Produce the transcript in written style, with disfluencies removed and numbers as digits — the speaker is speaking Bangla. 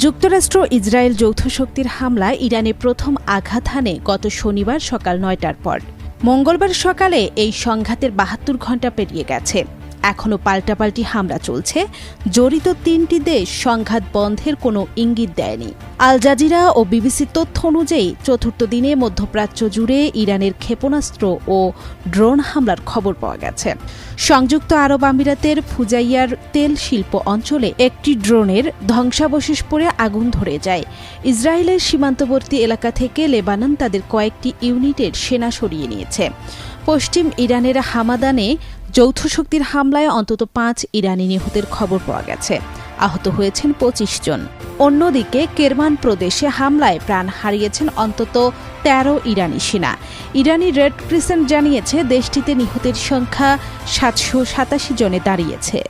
যুক্তরাষ্ট্র ইসরায়েল যৌথ শক্তির হামলায় ইরানে প্রথম আঘাত হানে গত শনিবার সকাল ৯টার পর। মঙ্গলবার সকালে এই সংঘাতের ৭২ ঘণ্টা পেরিয়ে গেছে। এখনও পাল্টাপাল্টি হামলা চলছে। জড়িত ৩টি দেশ সংঘাত বন্ধের কোনো ইঙ্গিত দেয়নি। আল জাজিরা ও বিবিসির তথ্য অনুযায়ী চতুর্থ দিনে মধ্যপ্রাচ্য জুড়ে ইরানের ক্ষেপণাস্ত্র ও ড্রোন হামলার খবর পাওয়া গেছে। সংযুক্ত আরব আমিরাতের ফুজাইয়ার তেল শিল্প অঞ্চলে একটি ড্রোনের ধ্বংসাবশেষ পড়ে আগুন ধরে যায়। ইসরায়েলের সীমান্তবর্তী এলাকা থেকে লেবানন তাদের কয়েকটি ইউনিটের সেনা সরিয়ে নিয়েছে। পশ্চিম ইরানের হামাদানে যৌথ শক্তির হামলায় অন্তত ৫ ইরানি নিহতের খবর পাওয়া গেছে। আহত হয়েছেন ২৫ জন। অন্যদিকে কেরমান প্রদেশে হামলায় প্রাণ হারিয়েছেন অন্তত ১৩ ইরানি সেনা। ইরানি রেড ক্রিসেন্ট জানিয়েছে দেশটিতে নিহতের সংখ্যা ৭৮৭ জনে দাঁড়িয়েছে।